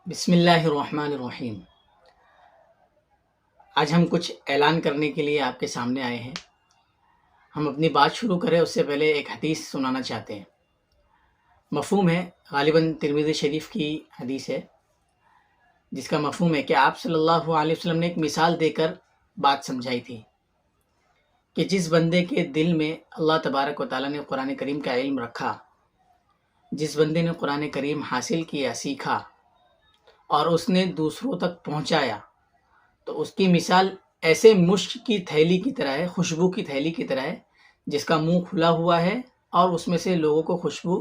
بسم اللہ الرحمن الرحیم۔ آج ہم کچھ اعلان کرنے کے لیے آپ کے سامنے آئے ہیں۔ ہم اپنی بات شروع کریں اس سے پہلے ایک حدیث سنانا چاہتے ہیں۔ مفہوم ہے، غالباً ترمذی شریف کی حدیث ہے، جس کا مفہوم ہے کہ آپ صلی اللہ علیہ وسلم نے ایک مثال دے کر بات سمجھائی تھی کہ جس بندے کے دل میں اللہ تبارک و تعالیٰ نے قرآن کریم کا علم رکھا، جس بندے نے قرآن کریم حاصل کیا، سیکھا اور اس نے دوسروں تک پہنچایا، تو اس کی مثال ایسے مشک کی تھیلی کی طرح ہے، خوشبو کی تھیلی کی طرح ہے، جس کا منہ کھلا ہوا ہے اور اس میں سے لوگوں کو خوشبو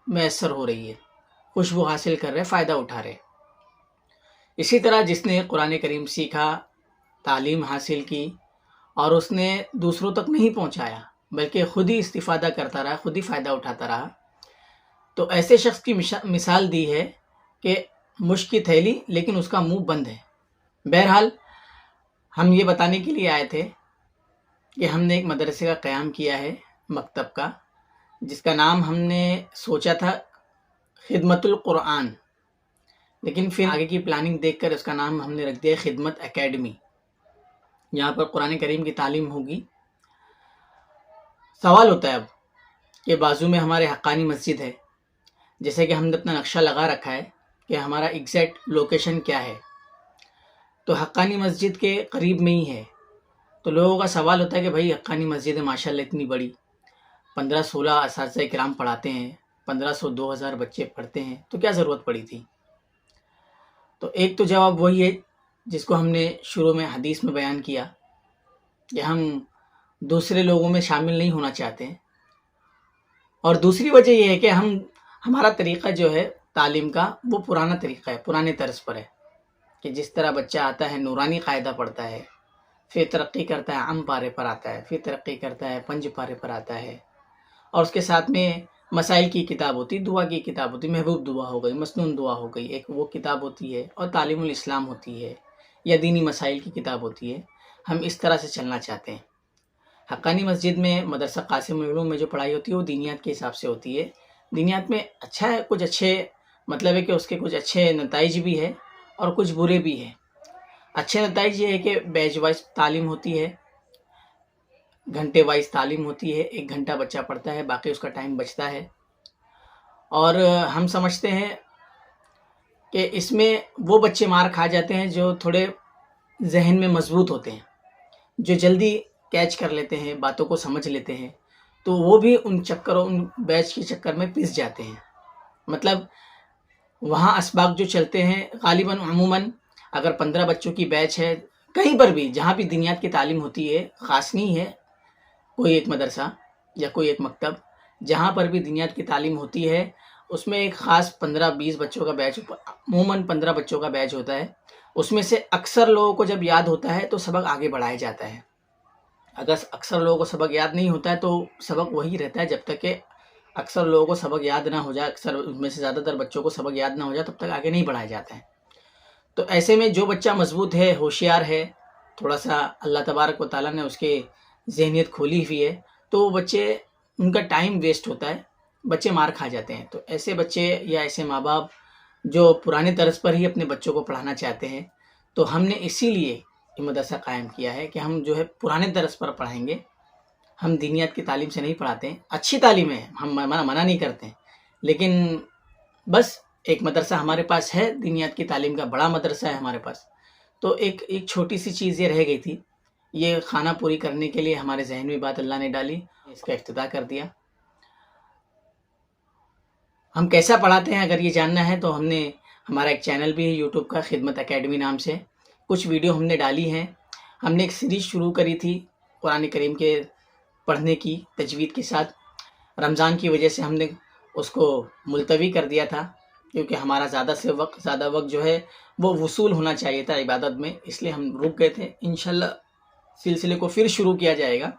میسر ہو رہی ہے، خوشبو حاصل کر رہے، فائدہ اٹھا رہے۔ اسی طرح جس نے قرآن کریم سیکھا، تعلیم حاصل کی اور اس نے دوسروں تک نہیں پہنچایا بلکہ خود ہی استفادہ کرتا رہا، خود ہی فائدہ اٹھاتا رہا، تو ایسے شخص کی مثال دی ہے کہ مشک کی تھیلی لیکن اس کا منہ بند ہے۔ بہرحال ہم یہ بتانے کے لیے آئے تھے کہ ہم نے ایک مدرسے کا قیام کیا ہے، مکتب کا، جس کا نام ہم نے سوچا تھا خدمت القرآن، لیکن پھر آگے کی پلاننگ دیکھ کر اس کا نام ہم نے رکھ دیا خدمت اکیڈمی۔ یہاں پر قرآن کریم کی تعلیم ہوگی۔ سوال ہوتا ہے اب کہ بازو میں ہمارے حقانی مسجد ہے، جیسے کہ ہم نے اپنا نقشہ لگا رکھا ہے کہ ہمارا ایگزیکٹ لوکیشن کیا ہے، تو حقانی مسجد کے قریب میں ہی ہے۔ تو لوگوں کا سوال ہوتا ہے کہ بھائی حقانی مسجد ہے ماشاءاللہ اتنی بڑی، 15-16 اساتذہ کرام پڑھاتے ہیں، 1500-2000 بچے پڑھتے ہیں، تو کیا ضرورت پڑی تھی؟ تو ایک تو جواب وہی ہے جس کو ہم نے شروع میں حدیث میں بیان کیا کہ ہم دوسرے لوگوں میں شامل نہیں ہونا چاہتے ہیں، اور دوسری وجہ یہ ہے کہ ہمارا طریقہ جو ہے تعلیم کا وہ پرانا طریقہ ہے، پرانے طرز پر ہے، کہ جس طرح بچہ آتا ہے نورانی قاعدہ پڑھتا ہے، پھر ترقی کرتا ہے ام پارے پر آتا ہے، پھر ترقی کرتا ہے 5 پارے پر آتا ہے، اور اس کے ساتھ میں مسائل کی کتاب ہوتی، دعا کی کتاب ہوتی، محبوب دعا ہو گئی، مسنون دعا ہو گئی، ایک وہ کتاب ہوتی ہے، اور تعلیم الاسلام ہوتی ہے یا دینی مسائل کی کتاب ہوتی ہے۔ ہم اس طرح سے چلنا چاہتے ہیں۔ حقانی مسجد میں مدرسہ قاسم العلوم میں جو پڑھائی ہوتی ہے وہ دینیات کے حساب سے ہوتی ہے۔ دینیات میں اچھا ہے، کچھ اچھے مطلب ہے کہ اس کے کچھ اچھے نتائج بھی ہے اور کچھ برے بھی ہیں۔ اچھے نتائج یہ ہے کہ بیچ وائز تعلیم ہوتی ہے، گھنٹے وائز تعلیم ہوتی ہے، 1 گھنٹہ بچہ پڑھتا ہے، باقی اس کا ٹائم بچتا ہے، اور ہم سمجھتے ہیں کہ اس میں وہ بچے مار کھا جاتے ہیں جو تھوڑے ذہن میں مضبوط ہوتے ہیں، جو جلدی کیچ کر لیتے ہیں، باتوں کو سمجھ لیتے ہیں، تو وہ بھی ان بیچ کے چکر میں پس جاتے ہیں۔ مطلب وہاں اسباق جو چلتے ہیں غالباً عموماً اگر 15 بچوں کی بیچ ہے، کہیں پر بھی جہاں بھی دینیات کی تعلیم ہوتی ہے، خاص نہیں ہے کوئی ایک مدرسہ یا کوئی ایک مکتب، جہاں پر بھی دینیات کی تعلیم ہوتی ہے اس میں ایک خاص 15-20 بچوں کا بیچ، عموماً 15 بچوں کا بیچ ہوتا ہے۔ اس میں سے اکثر لوگوں کو جب یاد ہوتا ہے تو سبق آگے بڑھایا جاتا ہے۔ اگر اکثر لوگوں کو سبق یاد نہیں ہوتا ہے تو سبق وہی رہتا ہے، جب تک کہ اکثر لوگوں کو سبق یاد نہ ہو جائے، اکثر ان میں سے زیادہ تر بچوں کو سبق یاد نہ ہو جائے، تب تک آگے نہیں بڑھایا جاتا ہے۔ تو ایسے میں جو بچہ مضبوط ہے، ہوشیار ہے، تھوڑا سا اللہ تبارک و تعالیٰ نے اس کے ذہنیت کھولی ہوئی ہے، تو وہ بچے ان کا ٹائم ویسٹ ہوتا ہے، بچے مار کھا جاتے ہیں۔ تو ایسے بچے یا ایسے ماں باپ جو پرانے طرز پر ہی اپنے بچوں کو پڑھانا چاہتے ہیں، تو ہم نے اسی لیے یہ مدرسہ قائم کیا ہے کہ ہم جو ہے پرانے طرز پر پڑھائیں گے۔ ہم دینیات کی تعلیم سے نہیں پڑھاتے ہیں، اچھی تعلیم ہے، ہم منع نہیں کرتے ہیں، لیکن بس ایک مدرسہ ہمارے پاس ہے، دینیات کی تعلیم کا بڑا مدرسہ ہے ہمارے پاس، تو ایک چھوٹی سی چیز یہ رہ گئی تھی، یہ خانہ پوری کرنے کے لیے ہمارے ذہن میں بات اللہ نے ڈالی، اس کا افتتاح کر دیا۔ ہم کیسا پڑھاتے ہیں اگر یہ جاننا ہے تو ہم نے ہمارا ایک چینل بھی ہے یوٹیوب کا، خدمت اکیڈمی نام سے، کچھ ویڈیو ہم نے ڈالی ہیں۔ ہم نے ایک سیریز شروع کری تھی قرآن کریم کے پڑھنے کی تجوید کے ساتھ، رمضان کی وجہ سے ہم نے اس کو ملتوی کر دیا تھا، کیونکہ ہمارا زیادہ وقت جو ہے وہ وصول ہونا چاہیے تھا عبادت میں، اس لیے ہم رک گئے تھے۔ انشاءاللہ سلسلے کو پھر شروع کیا جائے گا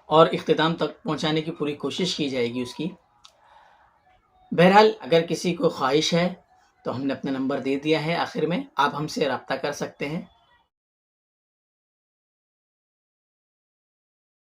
اور اختتام تک پہنچانے کی پوری کوشش کی جائے گی اس کی۔ بہرحال اگر کسی کو خواہش ہے تو ہم نے اپنا نمبر دے دیا ہے آخر میں، آپ ہم سے رابطہ کر سکتے ہیں۔